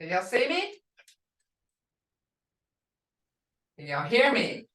Can y'all see me? Can y'all hear me?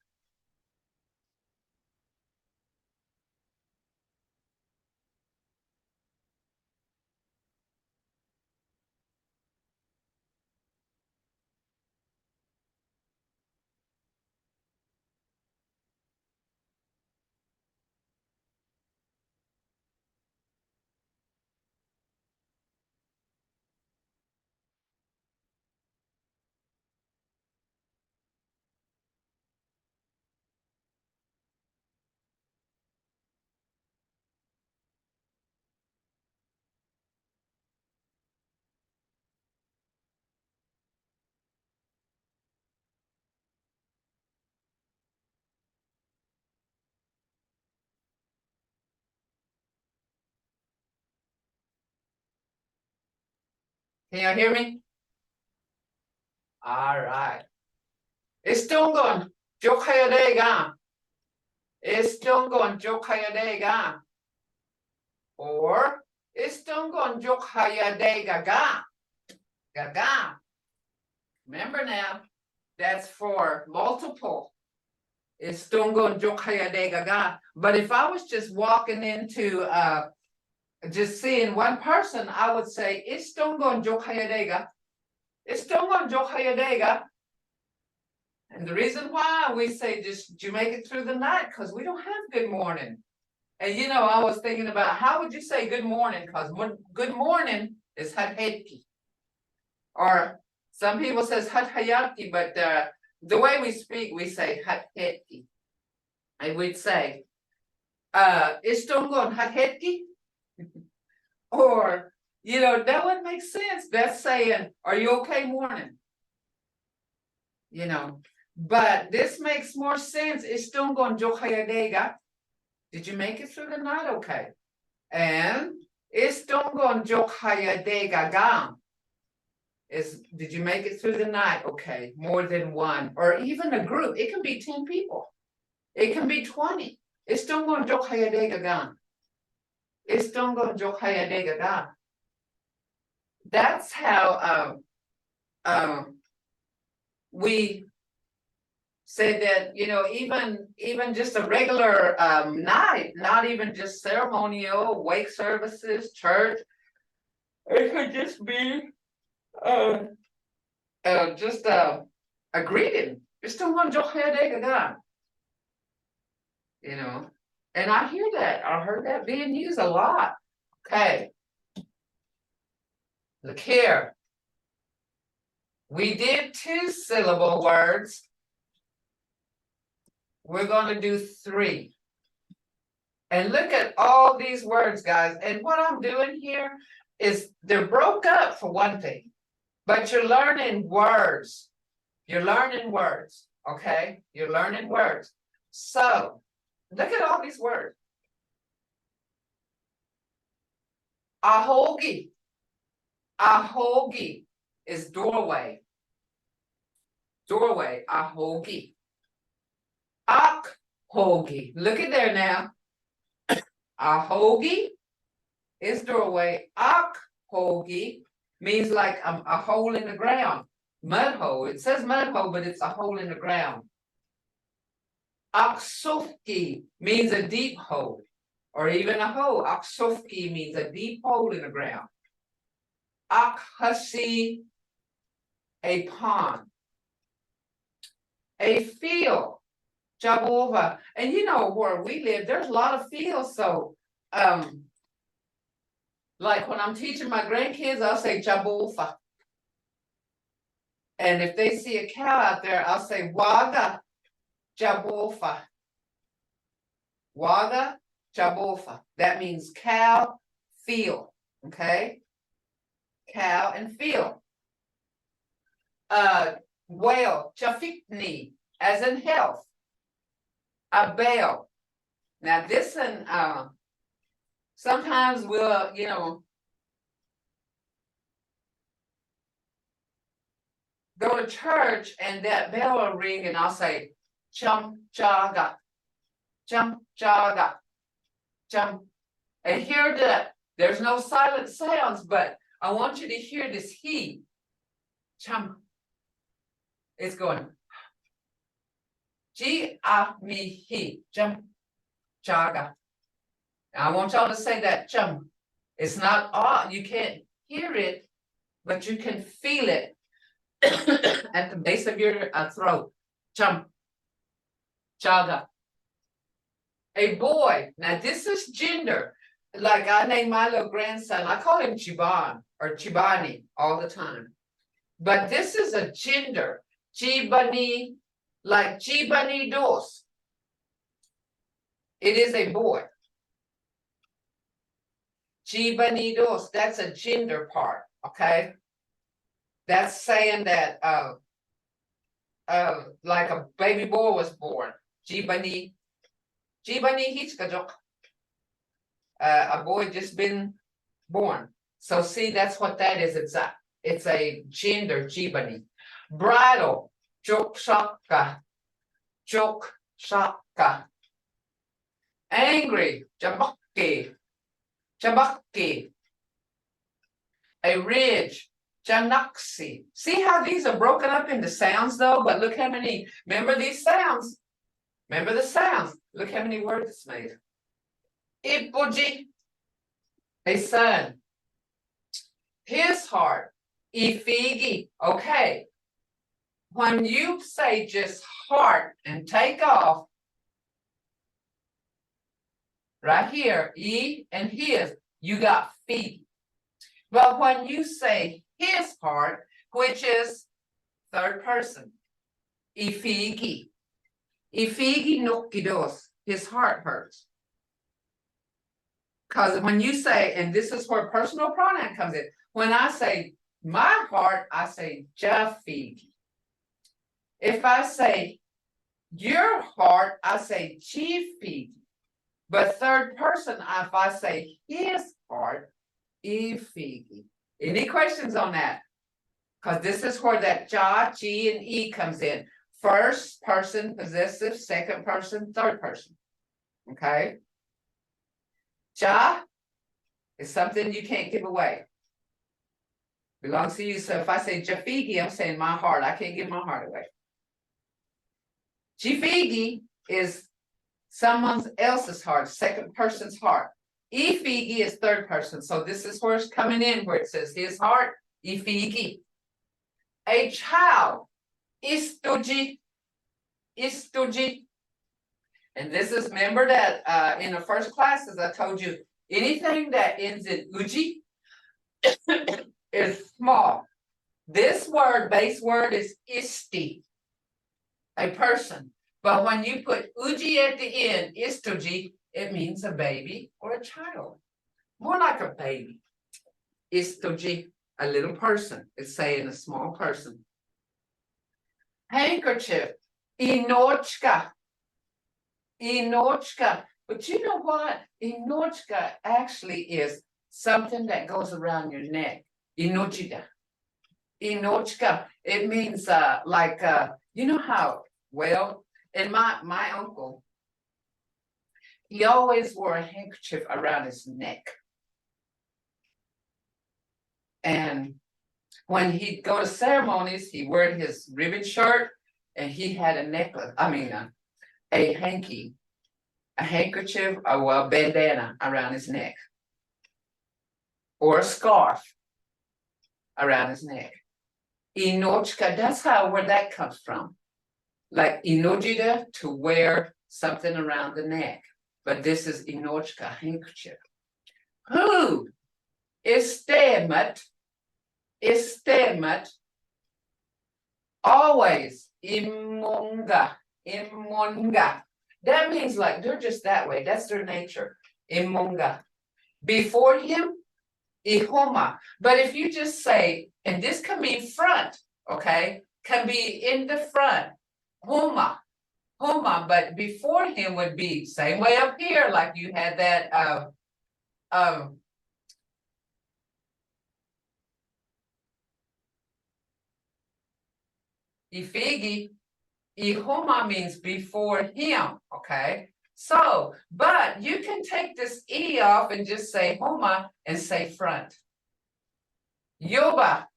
Can y'all hear me? All right. Istungon jokayadega. Istungon jokayadega. Or istungon jokayadega ga. Gaga. Remember now, that's for multiple. Istungon jokayadega ga. But if I was just walking into just seeing one person, I would say istungon jokayadega. Istungon jokayadega. And the reason why we say just did you make it through the night? Because we don't have good morning. And you know, I was thinking about how would you say good morning? Because good morning is hathetki. Or some people says hathayaki, but the way we speak, we say hathetki. And we'd say, istungon hathetki? Or, you know, that would make sense. That's saying, are you okay morning? You know. But this makes more sense. Istungon jokayadega. Did you make it through the night okay? And istungon jokayadega gam. Did you make it through the night okay? More than one, or even a group. It can be 10 people. It can be 20. Istungon jokayadega gam. Istungon jokayadega gam. That's how we say that, you know, even just a regular night, not even just ceremonial, wake services, church, it could just be just a greeting. It's still one jokayadega. You know, and I hear that. I heard that being used a lot. Okay. Look here. We did 2-syllable words. We're going to do 3. And look at all these words, guys. And what I'm doing here is they're broke up for one thing, but you're learning words. You're learning words, okay? You're learning words. So look at all these words. Ahogi. Ahogi is doorway. Doorway, ahogi. Akhogi. Look at there now. Ahogi is doorway. Akhogi means like a hole in the ground. Mud hole. It says mud hole, but it's a hole in the ground. Aksufki means a deep hole, or even a hole. Aksufki means a deep hole in the ground. Akhasi, a pond. A field. Jabova. And you know where we live, there's a lot of fields. So like when I'm teaching my grandkids, I'll say jabova. And if they see a cow out there, I'll say waga jabova. Waga jabova. That means cow, field. Okay? Cow and field. Whale, chafikni, as in health. A bell. Now this one, sometimes we'll, you know, go to church and that bell will ring and I'll say, chum chaga, chum chaga, chum. And hear that there's no silent sounds, but I want you to hear this he. Chum. It's going. G-A-M-I-H. Chum. Chaga. I want y'all to say that chum. It's not odd. You can't hear it, but you can feel it at the base of your throat. Chum. Chaga. A boy. Now this is gender. Like I named my little grandson, I call him Chiban or Chibani all the time. But this is a gender. Chibani, like Chibani dos. It is a boy. Chibani dos, that's a gender part, okay? That's saying that like a baby boy was born. Chibani hichkajok. A boy just been born. So see, that's what that is. It's a gender, Chibani. Bridal, chok shaka. Angry, jabaki. A ridge, janaksi. See how these are broken up into sounds though? But look how many, remember these sounds. Remember the sounds. Look how many words it's made. Ipuji, a son. His heart, ifigi. Okay. When you say just heart and take off, right here, E and his, you got figi. But when you say his heart, which is third person, ifigi. Ifigi nokidos, his heart hurts. Because when you say, and this is where personal pronoun comes in, when I say my heart, I say jafigi. If I say your heart, I say chifigi. But third person, if I say his heart, ifigi. Any questions on that? Because this is where that ja, chi, and e comes in. First person, possessive, second person, third person. Okay? Ja is something you can't give away. Belongs to you. So if I say jafigi, I'm saying my heart. I can't give my heart away. Chifigi is someone else's heart, second person's heart. Ifigi is third person. So this is where it's coming in, where it says his heart, ifigi. A child, istuji. And this is, remember that in the first classes, I told you anything that ends in uji is small. This word, base word is isti, a person. But when you put uji at the end, istuji, it means a baby or a child. More like a baby. Istuji, a little person. It's saying a small person. Handkerchief, inochka. Inochka. But you know what? Inochka actually is something that goes around your neck. Inochida. Inochka. It means like you know how, well, and my uncle, he always wore a handkerchief around his neck. And when he'd go to ceremonies, he wore his ribbon shirt and he had a necklace, a hanky, a handkerchief, or a bandana around his neck. Or a scarf around his neck. Inochka, that's where that comes from. Like inojida, to wear something around the neck. But this is inochka, handkerchief. Who? Istemat. Always. Imonga. That means like they're just that way. That's their nature. Imonga. Before him, ihoma. But if you just say, and this can be front, okay? Can be in the front. Homa, but before him would be same way up here, like you had that ifigi, ihoma means before him, okay? So, but you can take this e off and just say homa and say front. Yoba,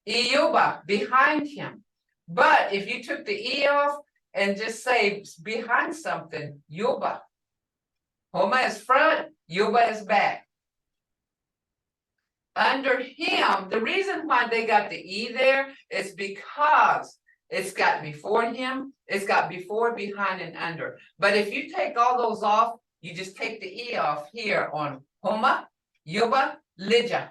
Iyuba, behind him. But if you took the E off and just say behind something, Yuba. Homa is front, Yuba is back. Under him, the reason why they got the E there is because it's got before him, it's got before, behind, and under. But if you take all those off, you just take the E off here on Homa, Yuba, Lija.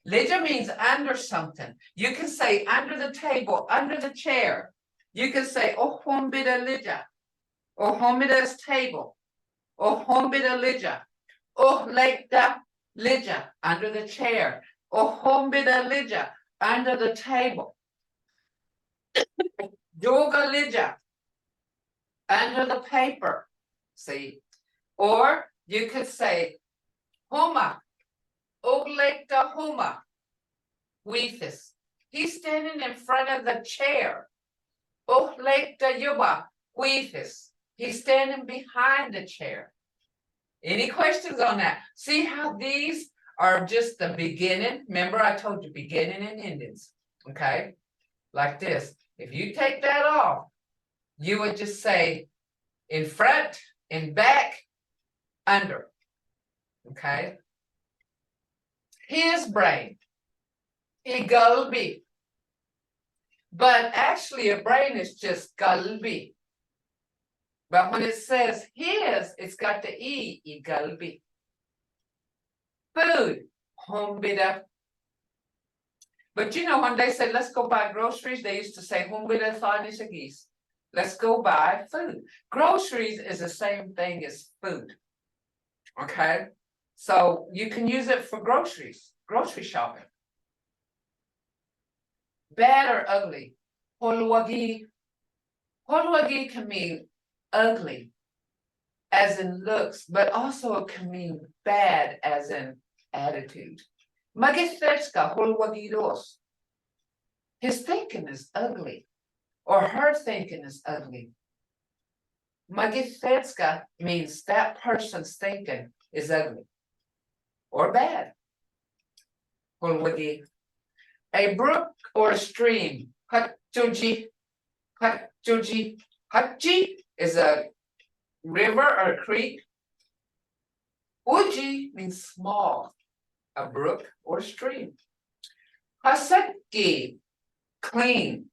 Lija means under something. You can say under the table, under the chair. You can say, oh, hombida lija. Oh, hombida's table. Oh, hombida lija. Oh, lekta lija, under the chair. Oh, hombida lija, under the table. Yoga lija, under the paper. See? Or you could say, homa. Oh, lekta homa. Weefus. He's standing in front of the chair. Oh, lekta yuba. Weefus. He's standing behind the chair. Any questions on that? See how these are just the beginning? Remember I told you beginning and endings, okay? Like this. If you take that off, you would just say in front, in back, under, okay? His brain, galbi. But actually a brain is just galbi. But when it says his, it's got the E, galbi. Food, hombida. But you know, when they say, let's go buy groceries, they used to say, hombida thanisagis. Let's go buy food. Groceries is the same thing as food. Okay? So you can use it for groceries, grocery shopping. Bad or ugly. Holwagi. Holwagi can mean ugly, as in looks, but also it can mean bad, as in attitude. Magistecka holwagidos. His thinking is ugly, or her thinking is ugly. Magistecka means that person's thinking is ugly or bad. Holwagi. A brook or a stream. Hatjuji. Hatjuji. Hatji is a river or a creek. Uji means small, a brook or stream. Haseki, clean.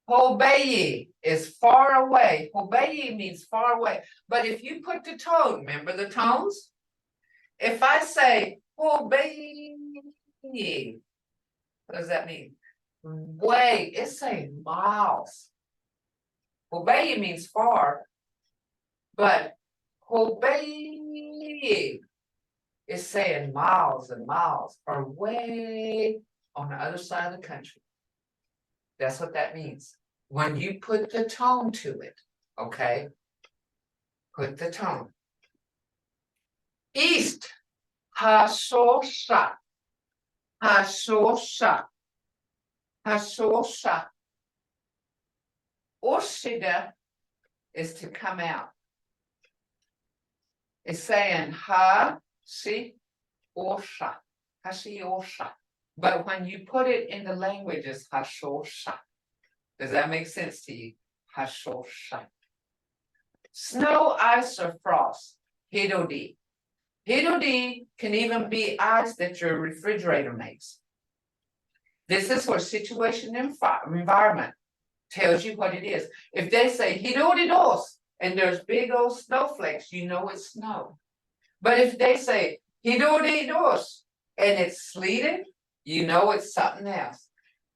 Hobeyi is far away. Hobeyi means far away. But if you put the tone, remember the tones? If I say Hobeyi, what does that mean? Way, it's saying miles. Hobeyi means far, but Hobeyi is saying miles and miles, or way on the other side of the country. That's what that means. When you put the tone to it, okay? Put the tone. East, Hasosha. Hasosha. Hasosha. Oshida is to come out. It's saying ha, si, osha. Hashi osha. But when you put it in the languages, hashosha. Does that make sense to you? Hashosha. Snow, ice, or frost. Hidodi. Hidodi can even be ice that your refrigerator makes. This is where situation environment tells you what it is. If they say hidodi dos and there's big old snowflakes, you know it's snow. But if they say hidodi dos and it's sleeting, you know it's something else.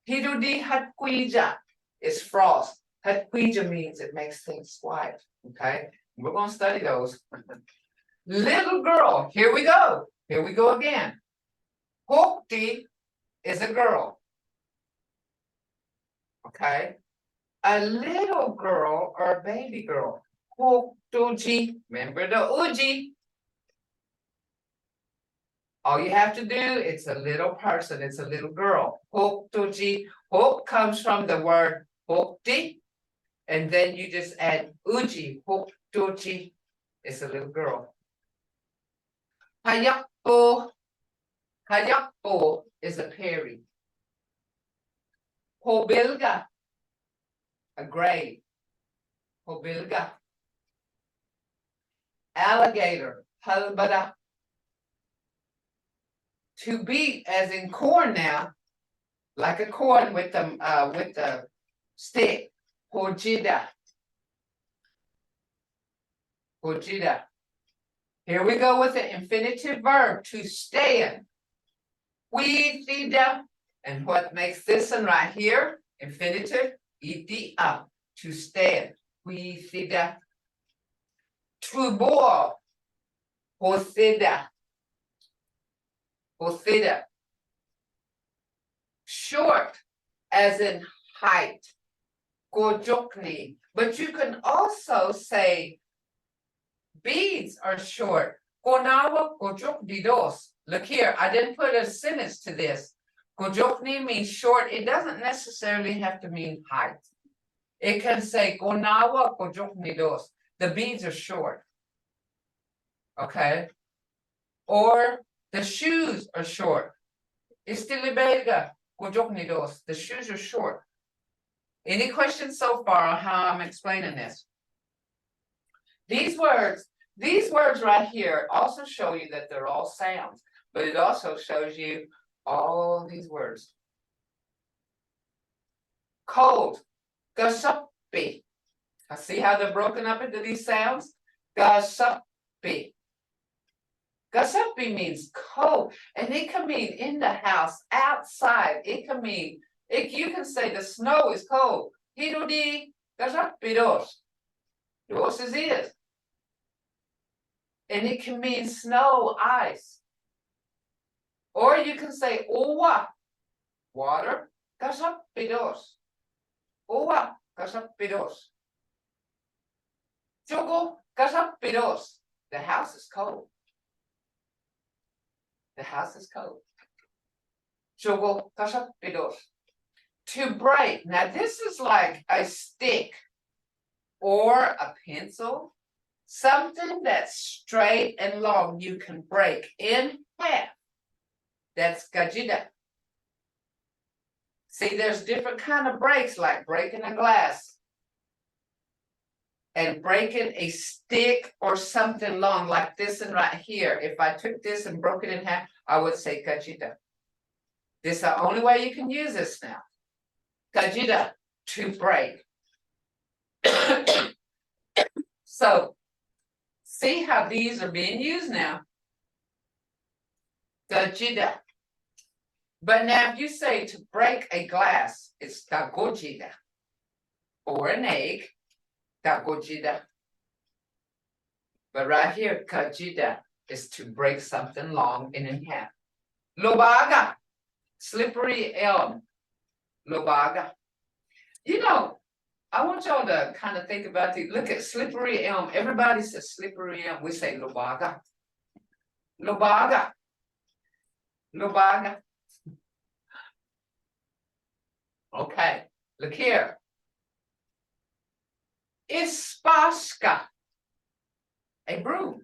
Hidodi hatquija is frost. Hatquija means it makes things white. Okay, we're going to study those. Little girl, here we go. Here we go again. Hokti is a girl. Okay, a little girl or a baby girl. Hoktuji, remember the uji. All you have to do, it's a little person, it's a little girl. Hoktuji. Hok comes from the word hokti, and then you just add uji. Hoktuji. It's a little girl. Hayakpo. Hayakpo is a Perry. Hobilga, a grave. Hobilga. Alligator, halbada. To beat, as in corn now, like a corn with the stick. Hojida. Hojida. Here we go with the infinitive verb, to stand. We thida. And what makes this one right here? Infinitive, idia, to stand. We thida. To boil. Hosida. Hosida. Short, as in height. Gojokni. But you can also say beads are short. Gonawa gojok didos. Look here, I didn't put a sentence to this. Gojokni means short. It doesn't necessarily have to mean height. It can say gonawa gojokni dos. The beads are short. Okay. Or the shoes are short. Istilibega gojokni dos. The shoes are short. Any questions so far on how I'm explaining this? These words right here also show you that they're all sounds, but it also shows you all these words. Cold, gasapi. See how they're broken up into these sounds? Gasapi. Gasapi means cold, and it can mean in the house, outside. It can mean, you can say the snow is cold. Hirudi gasapi dos. Dos is it. And it can mean snow, ice. Or you can say owa, water, gasapidos. Owa, gasapidos. Chogo, gasapidos. The house is cold. The house is cold. Chogo, gasapidos. To break. Now this is like a stick or a pencil. Something that's straight and long you can break in half. That's gajida. See, there's different kind of breaks, like breaking a glass and breaking a stick or something long like this and right here. If I took this and broke it in half, I would say gajida. This is the only way you can use this now. Gajida, to break. So, see how these are being used now. Gajida. But now if you say to break a glass, it's gagojida. Or an egg, gagojida. But right here, gajida is to break something long and in half. Lobaga, slippery elm. Lobaga. You know, I want y'all to kind of think about the, look at slippery elm. Everybody says slippery elm. We say lobaga. Lobaga. Lobaga. Okay, look here. Ispaska. A broom.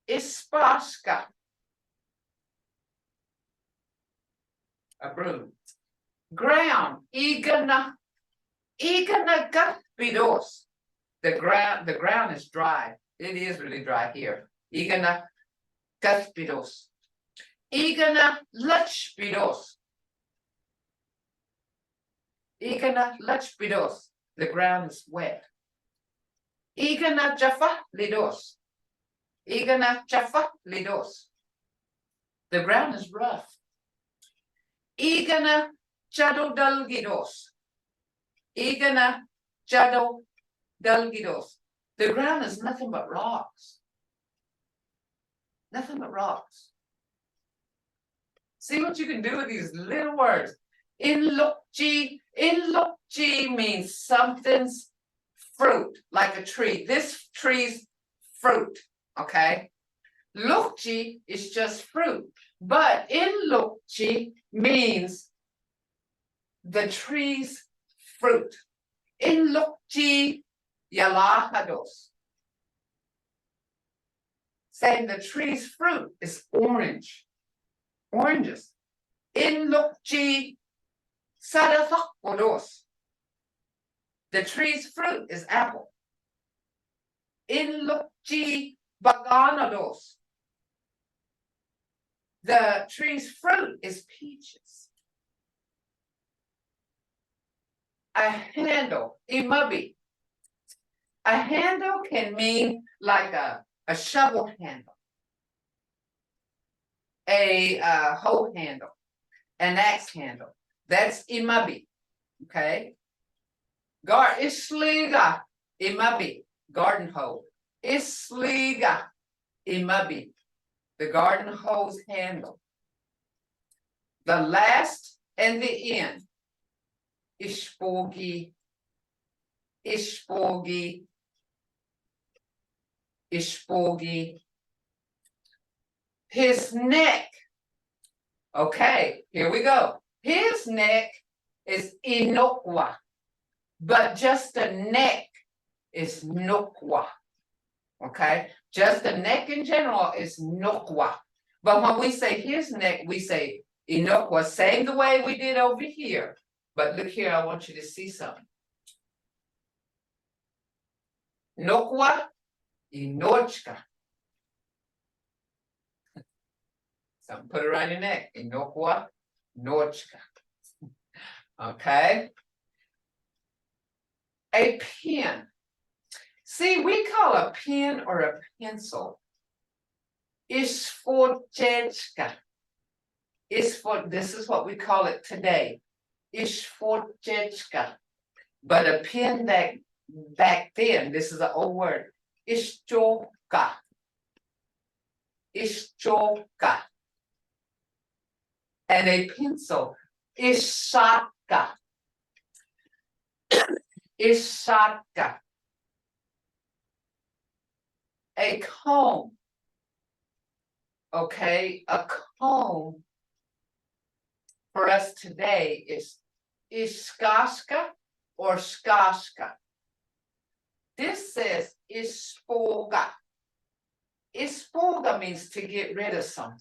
Ispaska. A broom. Ground. Igana. Igana gatbidos. The ground is dry. It is really dry here. Igana gatbidos. Igana lachbidos. Igana lachbidos. The ground is wet. Igana jaffa lidos. Igana jaffa lidos. The ground is rough. Igana jado dalgidos. Igana jado dalgidos. The ground is nothing but rocks. Nothing but rocks. See what you can do with these little words. Inlokji means something's fruit, like a tree. This tree's fruit, okay? Lokji is just fruit, but inlokji means the tree's fruit. Inlokji yalahados. Saying the tree's fruit is orange. Oranges. Inlokji Sadathokpodos. The tree's fruit is apple. Inlukji baganados. The tree's fruit is peaches. A handle, imabi. A handle can mean like a shovel handle, a hoe handle, an axe handle. That's imabi. Okay. Isliga imabi, garden hoe. Isliga imabi, the garden hose handle. The last and the end. Ishbogi, ishbogi, ishbogi. His neck. Okay, here we go. His neck is inokwa, but just the neck is nokwa. Okay, just the neck in general is nokwa. But when we say his neck, we say inokwa, same the way we did over here. But look here, I want you to see something. Nokwa, inochka. Something put it around your neck. Inokwa, nochka. Okay. A pen. See, we call a pen or a pencil. Ishforchechka. This is what we call it today. Ishforchechka. But a pen that back then, this is an old word. Ishchoka. Ishchoka. And a pencil. Ishaka. Ishaka. A comb. Okay, a comb for us today is iskaska or skaska. This says ispoga. Ispoga means to get rid of something.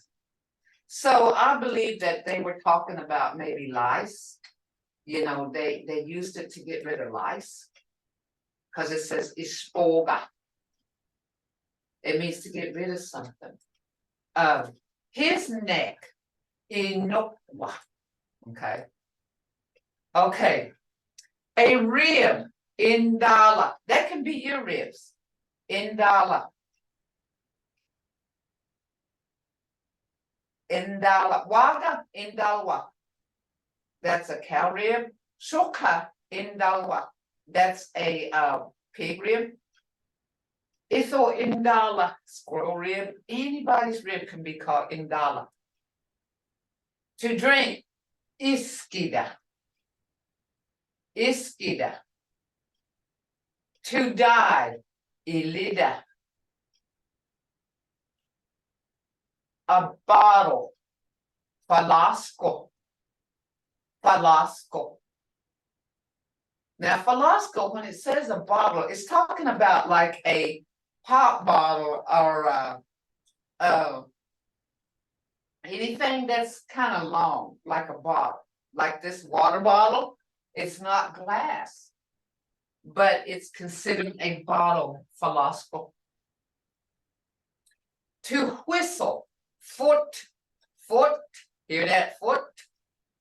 So I believe that they were talking about maybe lice. You know, they used it to get rid of lice because it says ispoga. It means to get rid of something. His neck, inokwa. Okay. Okay. A rib, indala. That can be your ribs. Indala. Indala. Waga, indalwa. That's a cow rib. Shoka, indalwa. That's a pig rib. Itho indala, squirrel rib. Anybody's rib can be called indala. To drink, iskida. Iskida. To die, ilida. A bottle, falasco. Falasco. Now, falasco, when it says a bottle, it's talking about like a pop bottle or anything that's kind of long, like a bottle, like this water bottle. It's not glass, but it's considered a bottle, falasco. To whistle, foot, hear that, foot,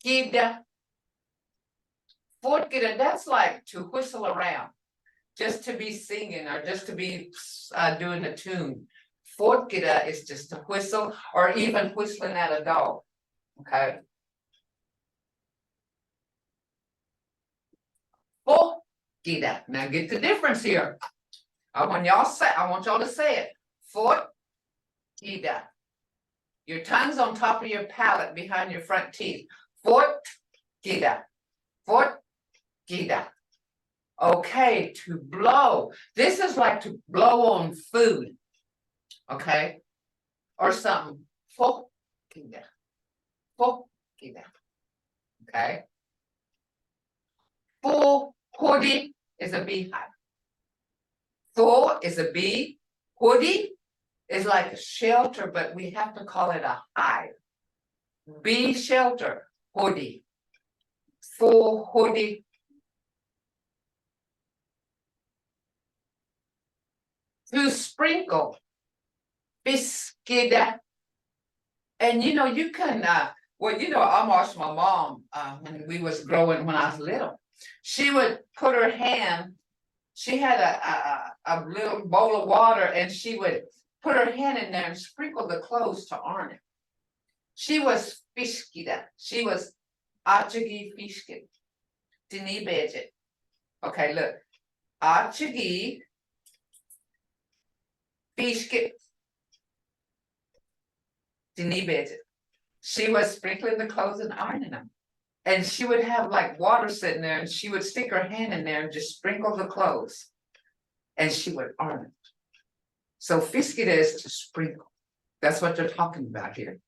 gida. Foot, gida, that's like to whistle around. Just to be singing or just to be doing a tune. Forkida is just to whistle or even whistling at a dog. Okay. Forkida. Now get the difference here. I want y'all to say it. Forkida. Your tongue's on top of your palate behind your front teeth. Forkida. Forkida. Okay, to blow. This is like to blow on food. Okay, or something. Fokida. Fokida. Okay. Full hoodie is a beehive. Full is a bee. Hoodie is like a shelter, but we have to call it a hive. Bee shelter, hoodie. full hoodie. To sprinkle biscuit. And you can almost my mom, when we was growing, when I was little, she would put her hand, she had a little bowl of water, and she would put her hand in there and sprinkle the clothes to Arnett. She was fiskida. She was achigi fiskid. Dini budget. Okay, look. Achigi fiskid. Dini budget. She was sprinkling the clothes and ironing them. And she would have like water sitting there, and she would stick her hand in there and just sprinkle the clothes. And she would iron it. So fiskid is to sprinkle. That's what they're talking about here.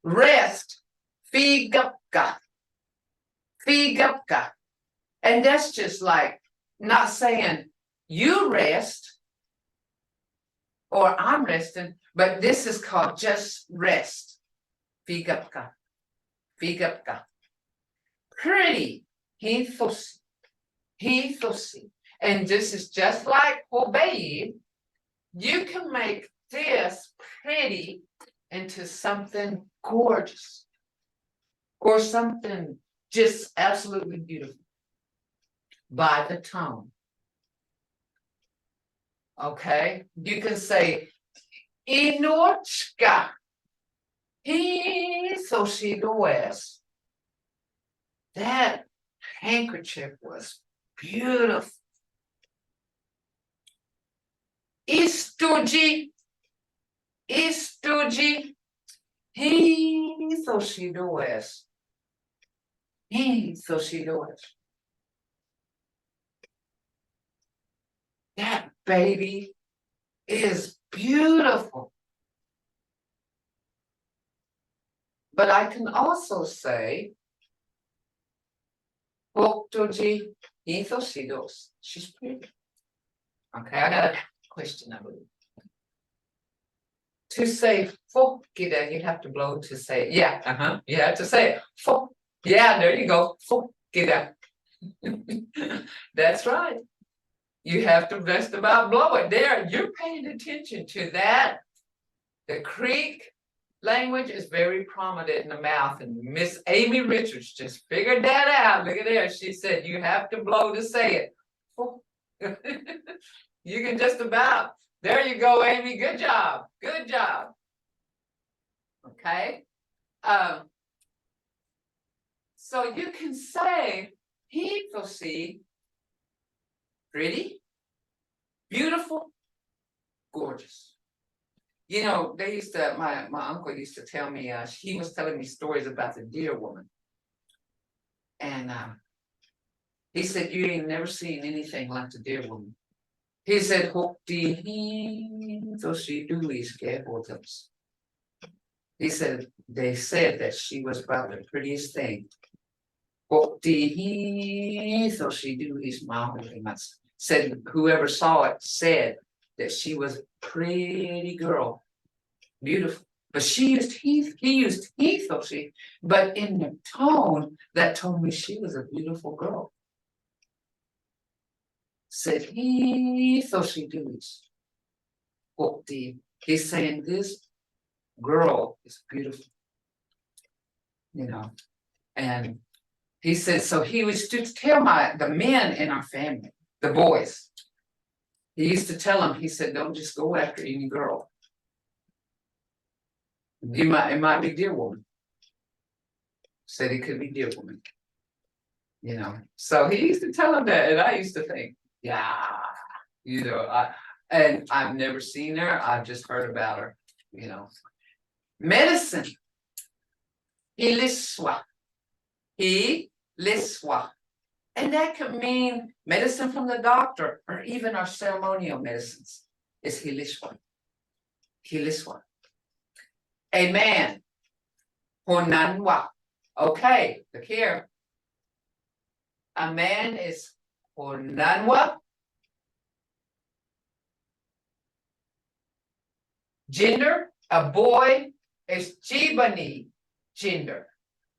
Rest, figupka. Figupka. And that's just like not saying you rest or I'm resting, but this is called just rest. Figupka. Figupka. Pretty. Hithosi. Hithosi. And this is just like Mvhayv. You can make this pretty into something gorgeous or something just absolutely beautiful by the tone. Okay, you can say Inochka. So she West. That handkerchief was beautiful. Istuji. Istuji. So she West. So she West. That baby is beautiful. But I can also say, Oktoji Ethosidos. She's pretty. Okay, I got a question, I believe. To say Fokida, you have to blow to say, yeah, you have to say Fok. Yeah, there you go. Fokida. That's right. You have to just about blow it. There, you're paying attention to that. The Creek language is very prominent in the mouth, and Miss Amy Richards just figured that out. Look at there. She said you have to blow to say it. You can just about. There you go, Amy. Good job. Good job. Okay. So you can say Hithosi, pretty, beautiful, gorgeous. They used to, my uncle used to tell me, he was telling me stories about the deer woman. And he said, you ain't never seen anything like the deer woman. He said, he said, they said that she was about the prettiest thing. Said whoever saw it said that she was a pretty girl, beautiful. But he used Hithosi, but in the tone that told me she was a beautiful girl. Said Hithosi Duis. He's saying this girl is beautiful. And he said, so he was to tell the men in our family, the boys. He used to tell them, he said, don't just go after any girl. It might be deer woman. Said it could be deer woman. So he used to tell them that, and I used to think, yeah, and I've never seen her. I've just heard about her. Medicine. Hiliswa. Hiliswa. And that could mean medicine from the doctor, or even our ceremonial medicines. Is Hiliswa. Hiliswa. A man. Honanwa. Okay, look here. A man is Honanwa. Gender, a boy is Jibani gender.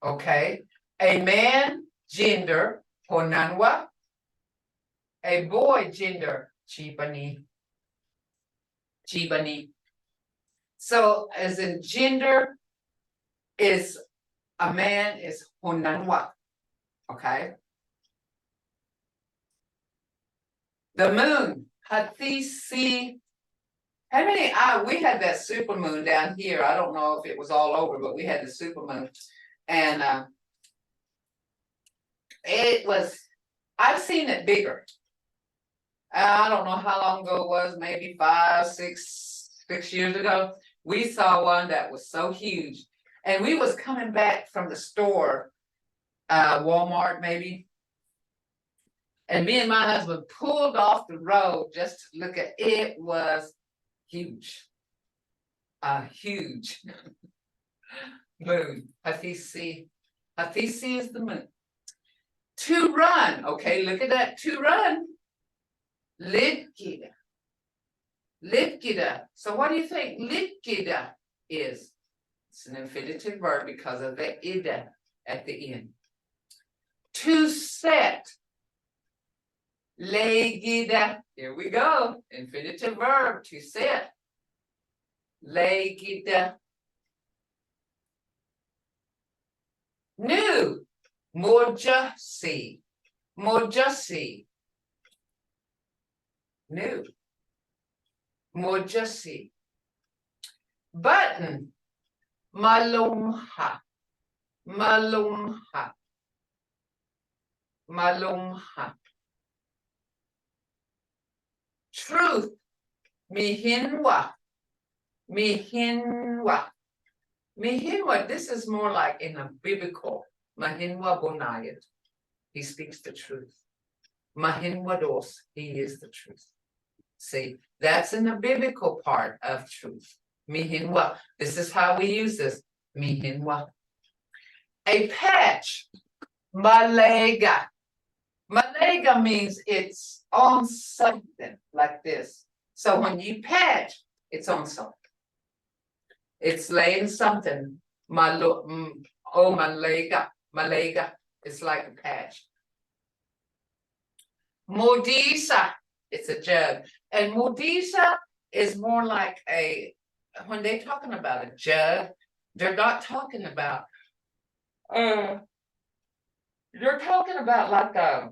Okay. A man gender, honanwa. A boy gender, chibani. Chibani. So as in gender is a man is honanwa. Okay. The moon, Hatisi. How many? We had that super moon down here. I don't know if it was all over, but we had the super moon, and it was. I've seen it bigger. I don't know how long ago it was. Maybe 6 years ago. We saw one that was so huge, and we was coming back from the store, Walmart maybe. And me and my husband pulled off the road just to look at it. It was huge. Huge moon. Hatisi. Hatisi is the moon. To run. Okay, look at that. To run. Litkida. Litkida. So what do you think litkida is? It's an infinitive verb because of the ida at the end. To set. Legida. Here we go. Infinitive verb to set. Legida. New. Mojasi. Mojasi. New. Mojasi. Button. Malumha. Malumha. Malumha. Truth. Mihinwa. Mihinwa. Mihinwa, this is more like in a biblical. Mahinwa bonayat. He speaks the truth. Mahinwa dos. He is the truth. See, that's in the biblical part of truth. Mihinwa. This is how we use this. Mihinwa. A patch. Malega. Malega means it's on something like this. So when you patch, it's on something. It's laying something. Malega. Malega. It's like a patch. Modisa. It's a jug. And modisa is more like when they're talking about a jug, they're not talking about they're talking about like a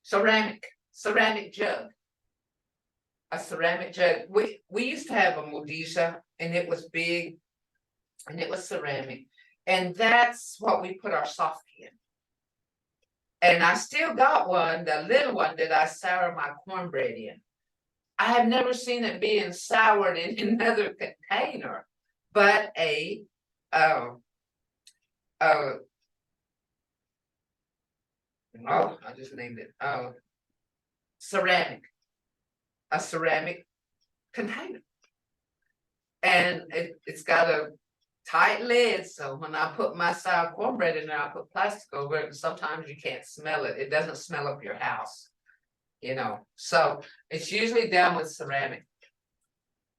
ceramic jug. A ceramic jug. We used to have a modisa, and it was big, and it was ceramic, and that's what we put our soft in. And I still got one, the little one that I sour my cornbread in. I have never seen it being soured in another container, but I just named it. Ceramic. A ceramic container. And it's got a tight lid, so when I put my sour cornbread in there, I put plastic over it, and sometimes you can't smell it. It doesn't smell up your house, So it's usually done with ceramic.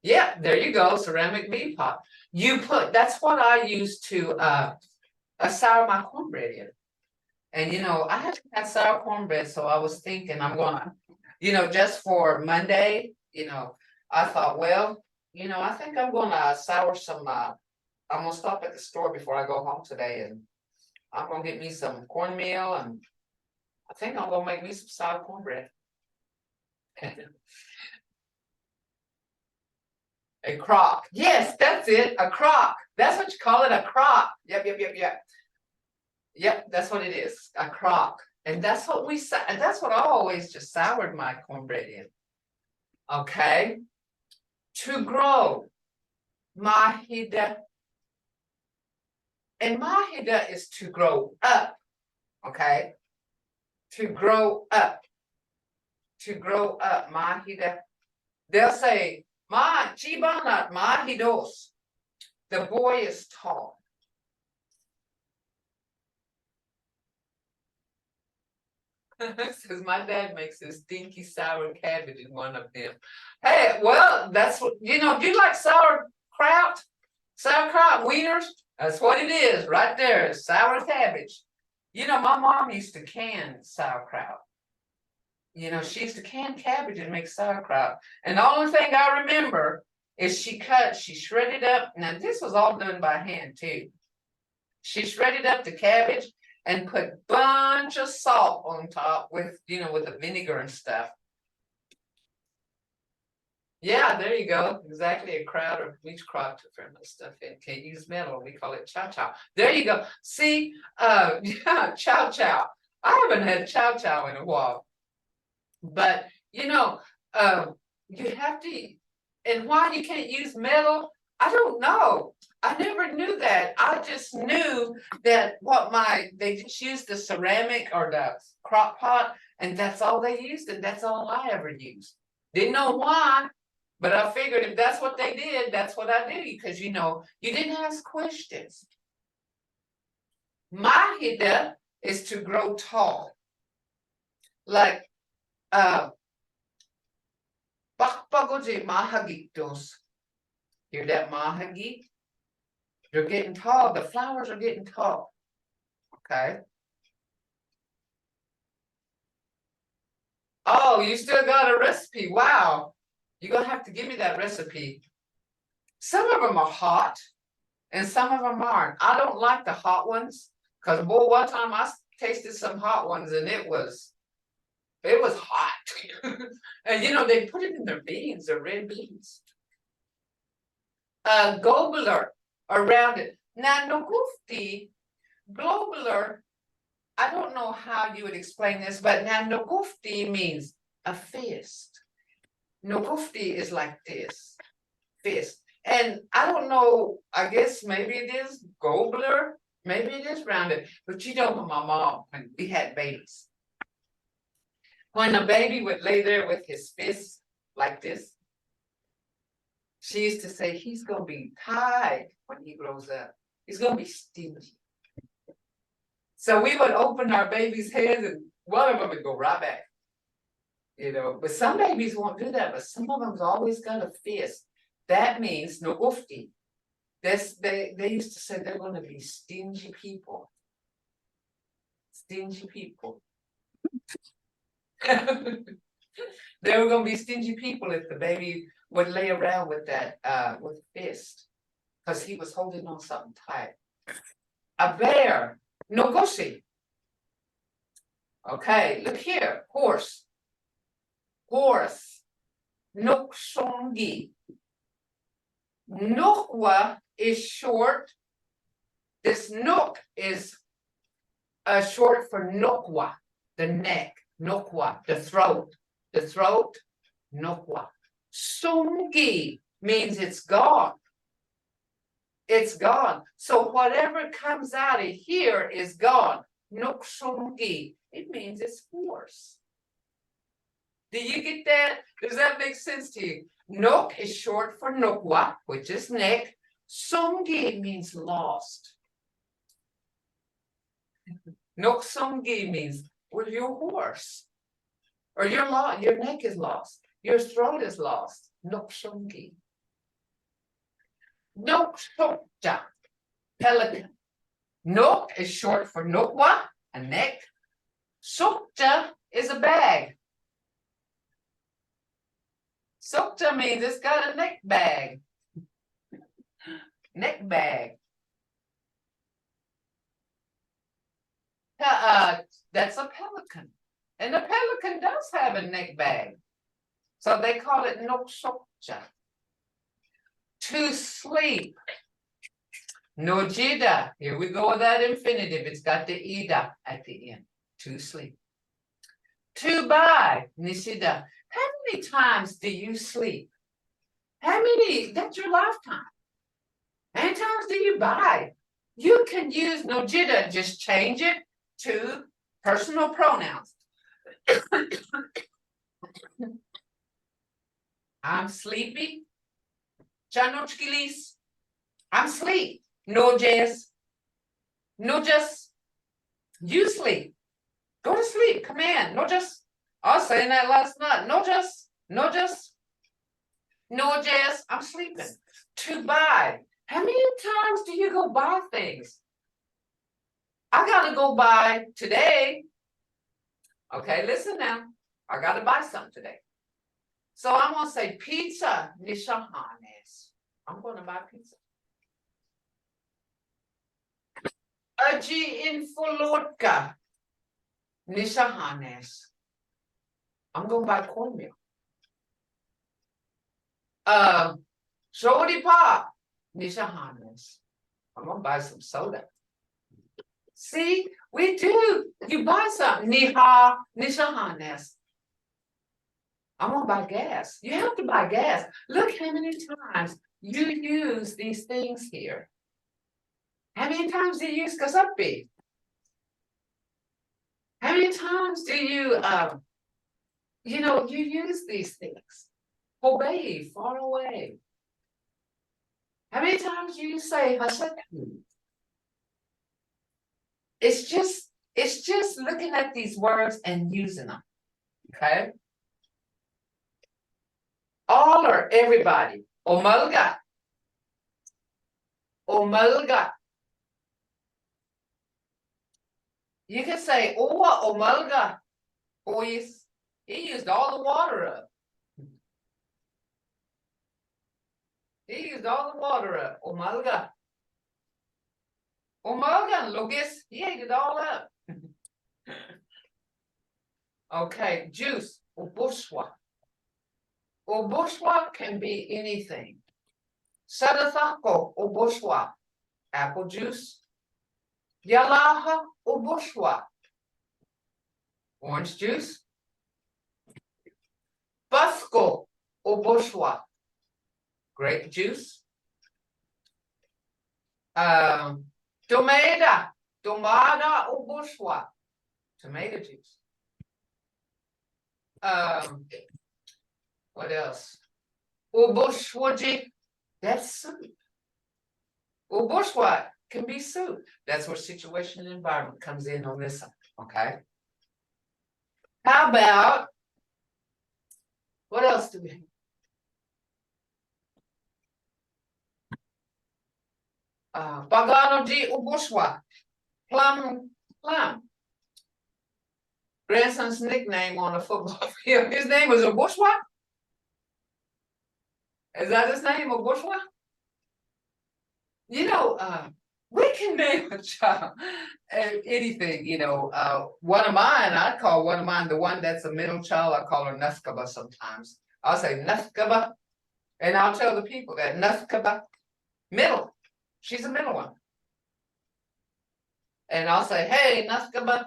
Yeah, there you go, ceramic bean pot. That's what I use to sour my cornbread in. And I haven't had sour cornbread, so I was thinking I'm gonna, just for Monday, I thought, well, I think I'm gonna sour some. I'm gonna stop at the store before I go home today, and I'm gonna get me some cornmeal, and I think I'm gonna make me some sour cornbread. A crock. Yes, that's it. A crock. That's what you call it, a crock. Yep. Yep, that's what it is. A crock. And that's what that's what I always just soured my cornbread in. Okay. To grow. Mahida. And mahida is to grow up. Okay. To grow up. To grow up. Mahida. They'll say, Ma chibanat mahidos. The boy is tall. Says my dad makes this stinky sour cabbage in one of them. Hey, well, that's what do you like sauerkraut? Sauerkraut, wieners, that's what it is right there, sour cabbage. You know, my mom used to can sauerkraut. You know, she used to can cabbage and make sauerkraut. And the only thing I remember is she shredded up. Now, this was all done by hand too. She shredded up the cabbage and put a bunch of salt on top with, you know, with the vinegar and stuff. Yeah, there you go. Exactly, a crowd of bleach crop to ferment stuff in. Can't use metal. We call it chow chow. There you go. See, yeah, chow chow. I haven't had chow chow in a while, but you know, you have to. And why you can't use metal? I don't know. I never knew that. I just knew that they just used the ceramic or the crock pot, and that's all they used, and that's all I ever used. Didn't know why. But I figured if that's what they did, that's what I do, because you know, you didn't ask questions. My hida is to grow tall. Like Bakpagoji mahagitos. Hear that mahagi? They're getting tall. The flowers are getting tall. Okay. Oh, you still got a recipe. Wow. You're gonna have to give me that recipe. Some of them are hot and some of them aren't. I don't like the hot ones because boy, one time I tasted some hot ones and it was hot. And you know, they put it in their beans, their red beans. Globular around it. Now, nogufti, globular, I don't know how you would explain this, but now nogufti means a fist. Nogufti is like this, fist. And I don't know, I guess maybe it is globular, maybe it is rounded, but you know, my mom, when we had babies, when a baby would lay there with his fist like this, she used to say, he's going to be tied when he grows up. He's going to be stingy. So we would open our baby's hands and one of them would go right back. You know, but some babies won't do that, but some of them's always got a fist. That means no ufti. They used to say they're going to be stingy people. Stingy people. They were going to be stingy people if the baby would lay around with that with a fist, because he was holding on something tight. A bear, nogoshi. Okay, look here, horse. Horse, noksongi. Nokwa is short. This nok is short for nokwa, the neck, nokwa, the throat, nokwa. Sungi means it's gone. It's gone. So whatever comes out of here is gone. Noksungi. It means it's horse. Do you get that? Does that make sense to you? Nok is short for nokwa, which is neck. Sungi means lost. Noksungi means, well, your horse. Or your neck is lost. Your throat is lost. Noksungi. Noksokja, pelican. Nok is short for nokwa, a neck. Sokja is a bag. Sokja means it's got a neck bag. Neck bag. That's a pelican. And the pelican does have a neck bag. So they call it noksokja. To sleep. Nojida. Here we go with that infinitive. It's got the ida at the end. To sleep. To buy. Nishida. How many times do you sleep? How many? That's your lifetime. How many times do you buy? You can use nojida. Just change it to personal pronouns. I'm sleepy. Chanochkilis. I'm asleep. No jazz. No just. You sleep. Go to sleep. Come in. No just. I was saying that last night. No just. No just. No jazz. I'm sleeping. To buy. How many times do you go buy things? I gotta go buy today. Okay, listen now. I gotta buy something today. So I'm gonna say pizza nishahanes. I'm gonna buy pizza. Aji infolotka nishahanes. I'm gonna buy cornmeal. Shorty pop nishahanes. I'm gonna buy some soda. See, we do. You buy something. Niha nishahanes. I'm gonna buy gas. You have to buy gas. Look how many times you use these things here. How many times do you use kasapi? How many times do you you use these things? Obey, far away. How many times do you say hasaku? It's just looking at these words and using them. Okay. All or everybody. Omalga. Omalga. You can say Owa Omalga. Boys, he used all the water up. He used all the water up. Omalga. Omalga, Lucas, he ate it all up. Okay, juice, ubushwa. Ubushwa can be anything. Sadathako, ubushwa. Apple juice. Yalaha, ubushwa. Orange juice. Busco, ubushwa. Grape juice. Tomada ubushwa. Tomato juice. What else? Ubushwaji, that's soup. Ubushwa can be soup. That's where situation and environment comes in on this side. Okay. How about what else do we have? Pagano di ubushwa. Plum. Grandson's nickname on the football field. His name was Ubushwa? Is that his name, Ubushwa? We can name a child anything, one of mine, I'd call one of mine, the one that's a middle child, I call her Nuskaba sometimes. I'll say Nuskaba, and I'll tell the people that Nuskaba, middle, she's a middle one. And I'll say, hey, Nuskaba,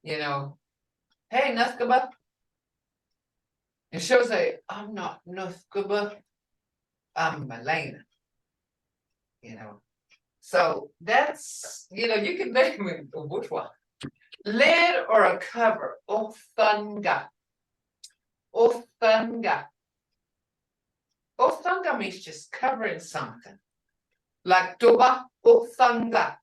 hey, Nuskaba. And she'll say, I'm not Nuskaba, I'm Malena. So that's, you can name it which one. Lid or a cover, othunga. Othunga. Othunga means just covering something. Like doba, othunga.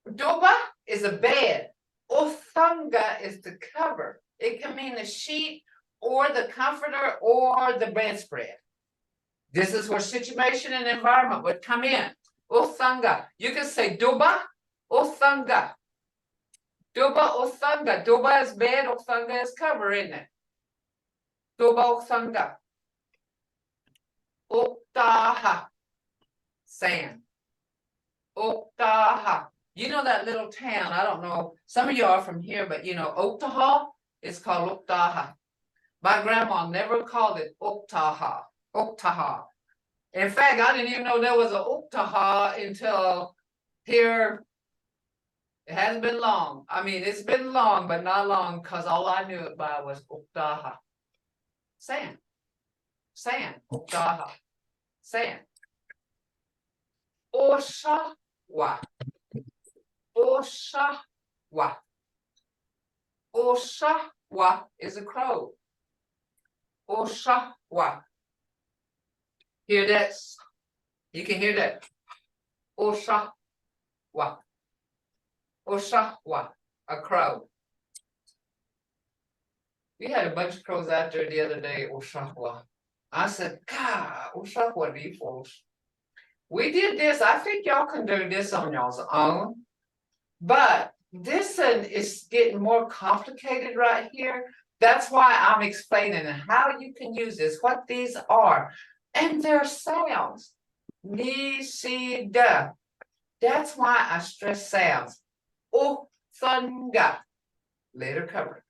Doba is a bed. Othunga is the cover. It can mean the sheet or the comforter or the bedspread. This is where situation and environment would come in. Othunga. You can say doba, othunga. Doba, othunga. Doba is bed, othunga is cover, isn't it? Doba, othunga. Oktaha. Sand. Oktaha. You know that little town, I don't know, some of you are from here, but Oktaha is called Oktaha. My grandma never called it Oktaha. Oktaha. In fact, I didn't even know there was a Oktaha until here. It hasn't been long. I mean, it's been long, but not long, because all I knew it by was Oktaha. Sand. Sand. Oktaha. Sand. Oshawa. Oshawa. Oshawa is a crow. Oshawa. Hear that? You can hear that. Oshawa. Oshawa, a crow. We had a bunch of crows out there the other day, Oshawa. I said, God, Oshawa these folks. We did this. I think y'all can do this on y'all's own. But this one is getting more complicated right here. That's why I'm explaining how you can use this, what these are. And their sounds. Ni, si, da. That's why I stress sounds. Uthanga. Later cover.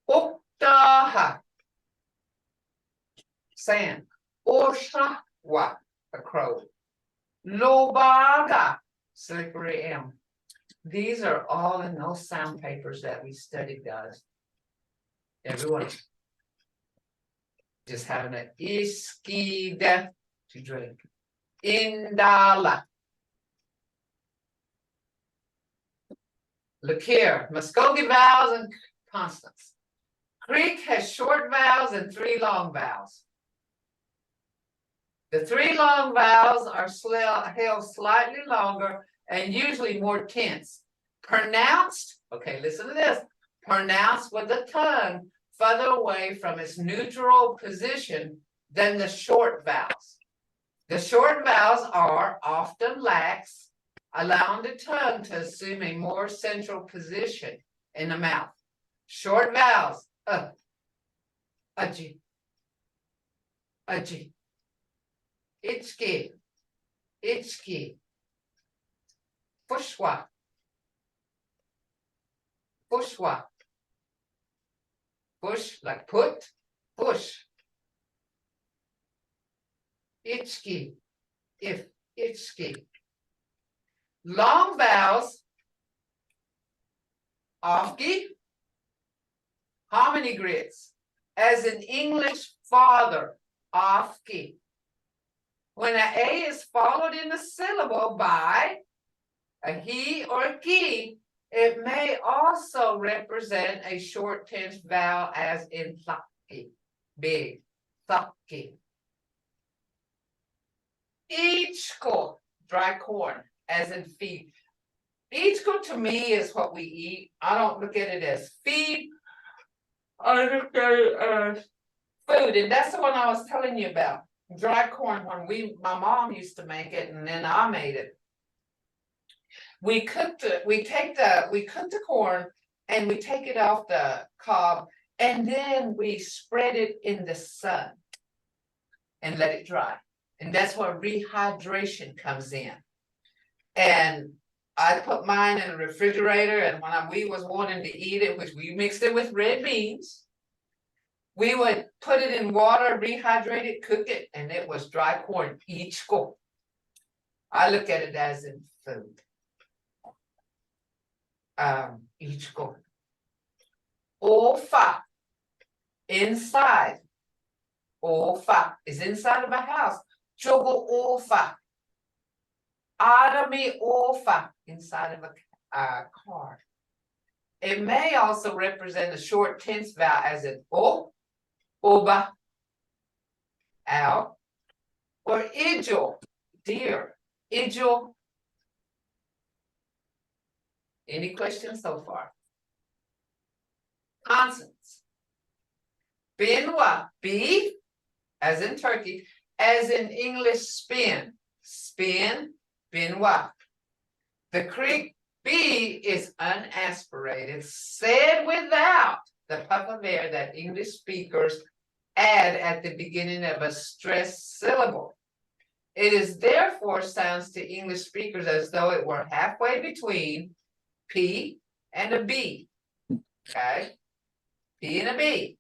Uktaha. Sand. Oshawa. A crow. Lobaga. Slippery M. These are all in those sound papers that we studied, guys. Everyone just having an iskida to drink. Indala. Look here, Muskogee vowels and consonants. Greek has short vowels and 3 long vowels. The 3 long vowels are held slightly longer and usually more tense. Pronounced, okay, listen to this. Pronounced with the tongue further away from its neutral position than the short vowels. The short vowels are often lax, allowing the tongue to assume a more central position in the mouth. Short vowels, aji, aji, itchki, itchki, pushwa, pushwa, push like put, push. Itchki, if, itchki. Long vowels, ofki, harmony grits, as in English father, ofki. When an A is followed in the syllable by a he or a ki, it may also represent a short tense vowel as in thaki, big, thaki. Ichko, dry corn, as in feed. Ichko to me is what we eat. I don't look at it as feed. I look at it as food, and that's the one I was telling you about. Dry corn, when my mom used to make it, and then I made it. We cook the corn and we take it off the cob, and then we spread it in the sun and let it dry. And that's where rehydration comes in. And I put mine in the refrigerator, and when we was wanting to eat it, which we mixed it with red beans, we would put it in water, rehydrate it, cook it, and it was dry corn, ichko. I look at it as in food. Ichko. Ofa, inside. Ofa is inside of a house. Chogo ofa. Adami ofa, inside of a car. It may also represent a short tense vowel as in o, oba, ow, or ijo, dear, ijo. Any questions so far? Consonants. Binwa, B, as in turkey, as in English spin, spin, binwa. The Greek B is unaspirated, said without the puff of air that English speakers add at the beginning of a stressed syllable. It is therefore sounds to English speakers as though it were halfway between P and a B. Okay? P and a B.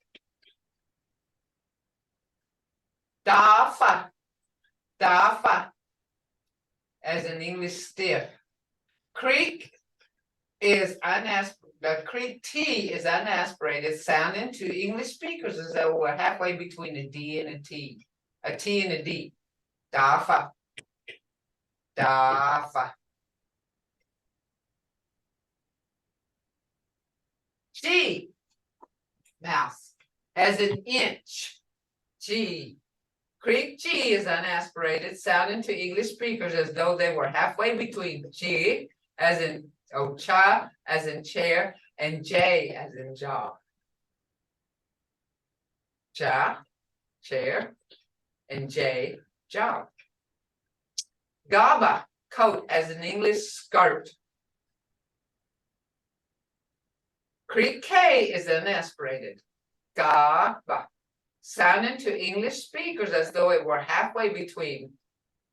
Dafa, dafa, as in English stiff. Creek is the Creek T is unaspirated, sounding to English speakers as though we're halfway between a D and a T and a D. Dafa, dafa. G, mouse, as in inch. G. Creek G is unaspirated, sounding to English speakers as though they were halfway between G, as in cha, as in chair, and J, as in jaw. Cha, chair, and J, jaw. Gaba, coat, as in English, skirt. Creek K is unaspirated. Gaba, sounding to English speakers as though it were halfway between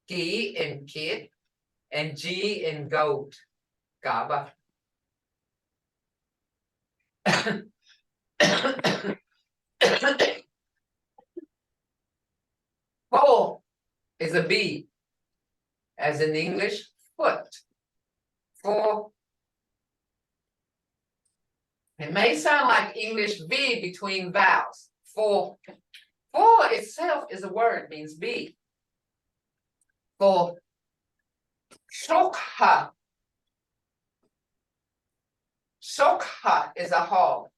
G and kid and G and goat. Gaba. Pole is a B, as in English, foot. For it may sound like English V between vowels. For itself is a word, means B. For shokha. Shokha is a hall,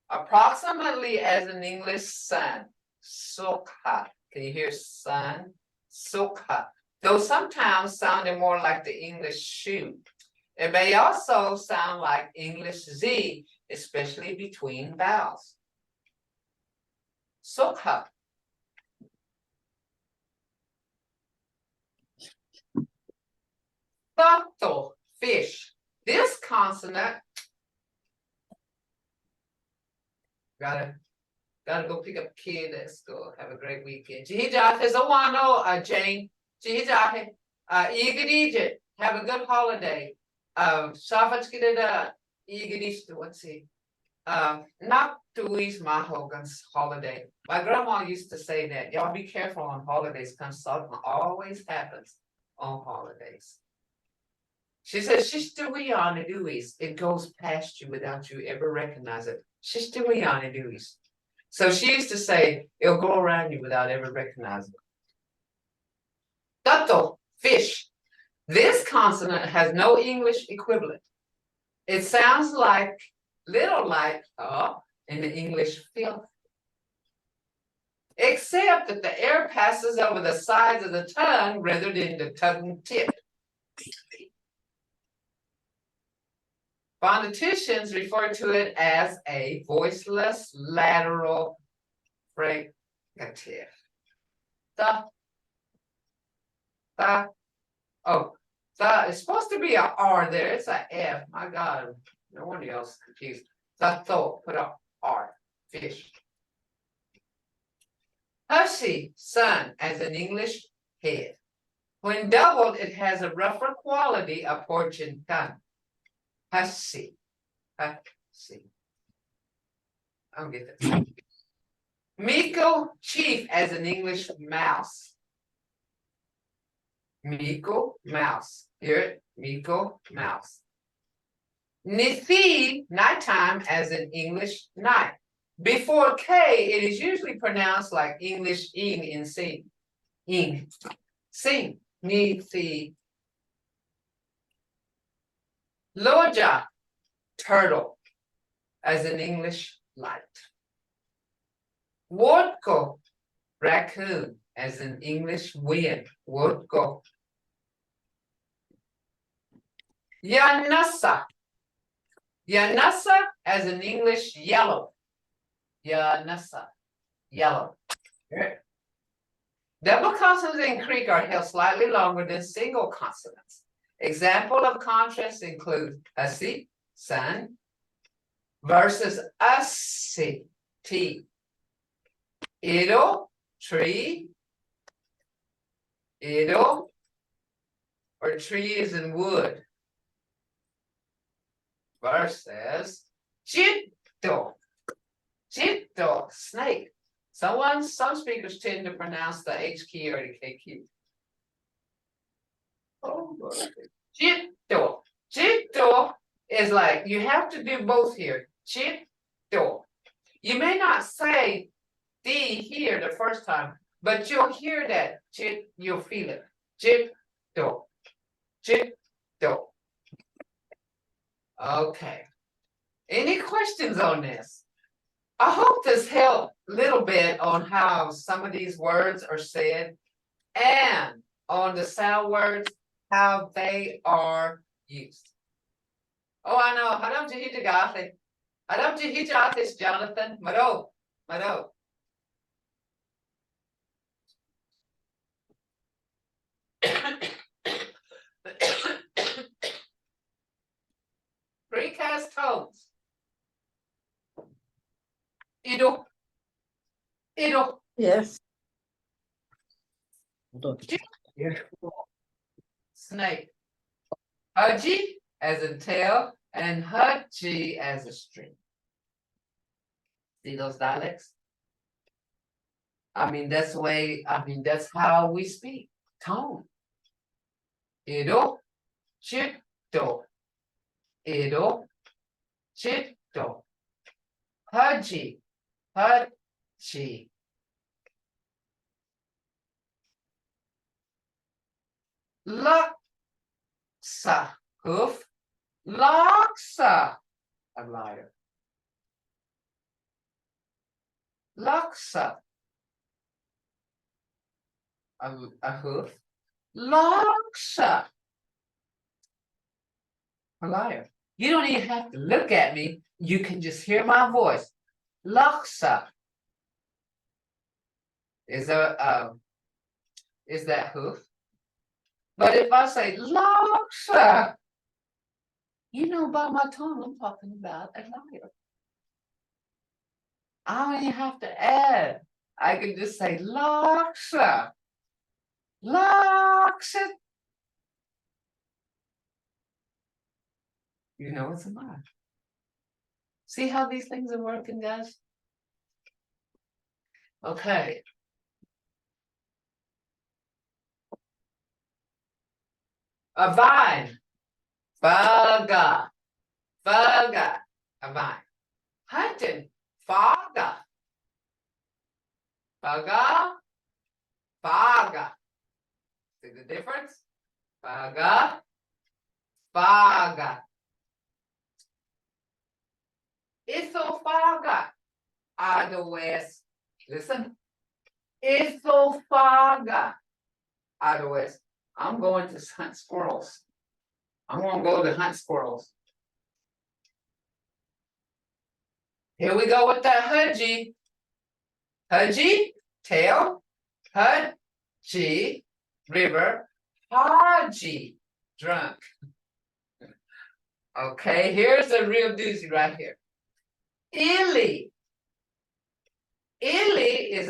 approximately as in English sun. Sokha. Can you hear sun? Sokha. Though sometimes sounding more like the English shoe. It may also sound like English Z, especially between vowels. Sokha. Tato, fish. This consonant, gotta go pick up a kid at school. Have a great weekend. Jihijat is a wano, Jane. Jihijat, Igidijit. Have a good holiday. Shavatskidada, Igidishtu, let's see. Not Tues Mahogan's holiday. My grandma used to say that. Y'all be careful on holidays, because something always happens on holidays. She says, Shishtuianaduis. It goes past you without you ever recognize it. Shishtuianaduis. So she used to say, it'll go around you without ever recognizing it. Tato, fish. This consonant has no English equivalent. It sounds like, little like, in the English filth. Except that the air passes over the sides of the tongue rather than the tongue tip. Phoneticians refer to it as a voiceless lateral fricative. It's supposed to be an R there. It's an F. My God, no one else is confused. Tato, put a R, fish. Hussy, sun, as in English, head. When doubled, it has a rougher quality of portion tongue. Hussy. Hussy. I'll get that. Miko, chief, as in English, mouse. Miko, mouse. Hear it? Miko, mouse. Nithi, nighttime, as in English, night. Before K, it is usually pronounced like English ing in sing. Ing. Sing. Nithi. Loja, turtle, as in English, light. Wodko, raccoon, as in English, wind. Wodko. Yanasa. Yanasa, as in English, yellow. Yanasa, yellow. Double consonants in Creek are held slightly longer than single consonants. Example of contrast include asi, sun, versus asi, tea. Ido, tree. Ido, or tree is in wood. Versus chitto. Chitto, snake. Some speakers tend to pronounce the H key or the K key. Chitto. Chitto is like, you have to do both here. Chitto. You may not say D here the first time, but you'll hear that. You'll feel it. Chitto. Chitto. Okay. Any questions on this? I hope this helped a little bit on how some of these words are said and on the sound words, how they are used. Oh, I know. Hadam Jihijagati. Hadam Jihijatis, Jonathan. Mado. Mado. has tones. Ido. Ido. Yes. Snake. Haji as in tail and haji as a string. See those dialects? I mean, that's the way, I mean, that's how we speak. Tone. Ido. Chito. Ido. Chito. Haji. Haji. Laksa. Hoof. Laksa. A liar. Laksa. A hoof. Laksa. A liar. You don't even have to look at me. You can just hear my voice. Laksa. Is that hoof? But if I say laksa, you know by my tone, I'm talking about a liar. I don't even have to add. I can just say laksa. Laksa. You know it's a lie. See how these things are working, guys? Okay. A vine. Faga. Faga. A vine. Hunting. Faga. Faga. Faga. See the difference? Faga. Faga. Esophaga. West. Listen. Esophaga. West. I'm going to hunt squirrels. I'm going to go to hunt squirrels. Here we go with that haji. Haji, tail. Haji, river. Haji, drunk. Okay, here's a real doozy right here. Illy. Illy is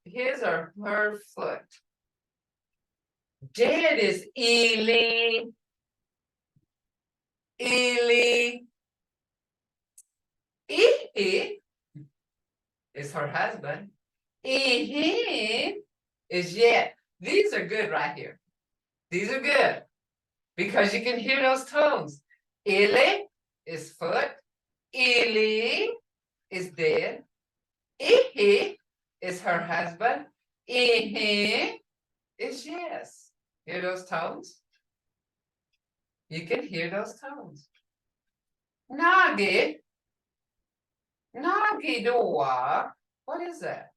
his or her foot. Dead is Ely. Ely. Ihi is her husband. Ihi is yet. These are good right here. These are good because you can hear those tones. Illy is foot. Ely is dead. Ihi is her husband. Ihi is yes. Hear those tones? You can hear those tones. Nagi. Nagi doa. What is that?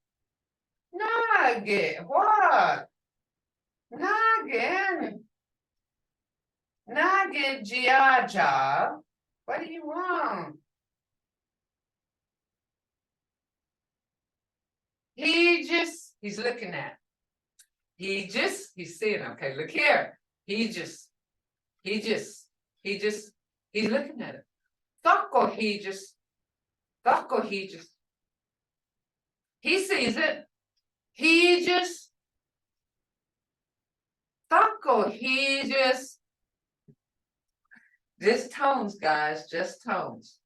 Nagi. What? Nagin. Nagin Giaja. What do you want? He's looking at. He's seeing, okay, look here. He's looking at it. Thako, he sees it. Just tones, guys, just tones.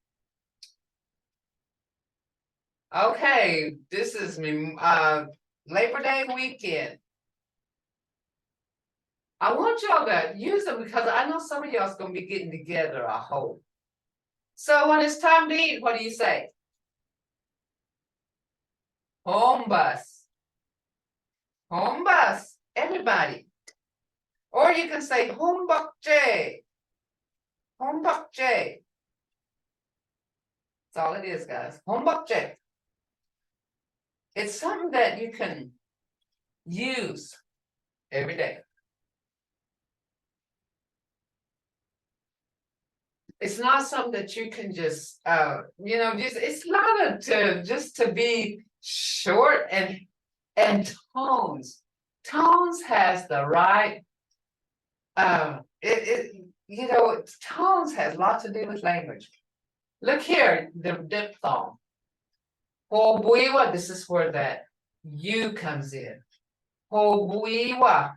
Okay, this is me, Labor Day weekend. I want y'all to use them because I know some of y'all's gonna be getting together, I hope. So when it's time to eat, what do you say? Home bus. Home bus, everybody. Or you can say home buck J. Home buck J. That's all it is, guys. Home buck J. It's something that you can use every day. It's not something that you can just, it's not just to be short and tones. Tones has the right, you know, tones has lots to do with language. Look here, the diphthong. Hobuiwa, this is where that U comes in. Hobuiwa,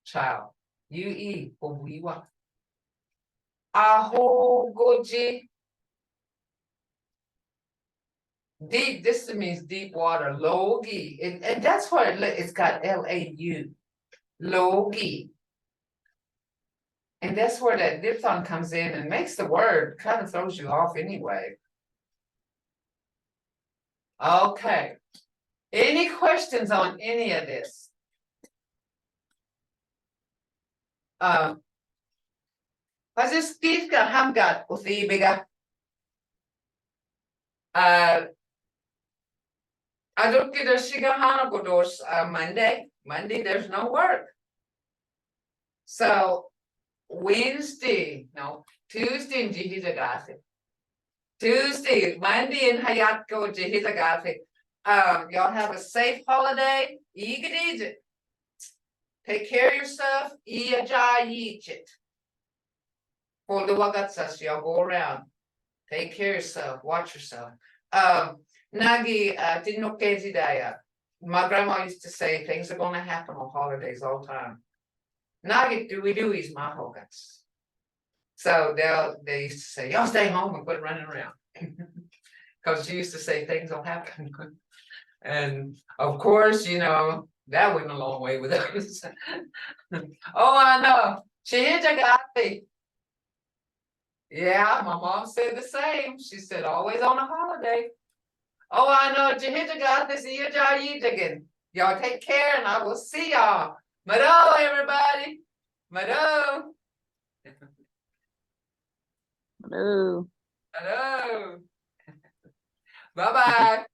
child. UE, hobuiwa. Ahogoji. Deep, this means deep water, logi. And that's what it's got LAU. Logi. And that's where that diphthong comes in and makes the word, kind of throws you off anyway. Okay. Any questions on any of this? Steve Hamgat Uthibiga. I don't get a Shigahana Godos Monday. Monday, there's no work. So Wednesday, no, Tuesday in Jihizagasi. Tuesday, Monday in Hayatko Jihizagasi. Y'all have a safe holiday. Eat. Take care of yourself. Eat it. For the wagatsas, y'all go around. Take care of yourself. Watch yourself. Nagi Tinokezidaya. My grandma used to say things are gonna happen on holidays all the time. Nagi Dewey's my hogats. So they used to say, y'all stay home and quit running around. Because she used to say things will happen. And of course, you know, that went a long way with us. Oh, I know. Chihijagati. Yeah, my mom said the same. She said, always on a holiday. Oh, I know. Chihijagati. Y'all take care and I will see y'all. Mado, everybody. Mado. Hello. Hello. Bye-bye.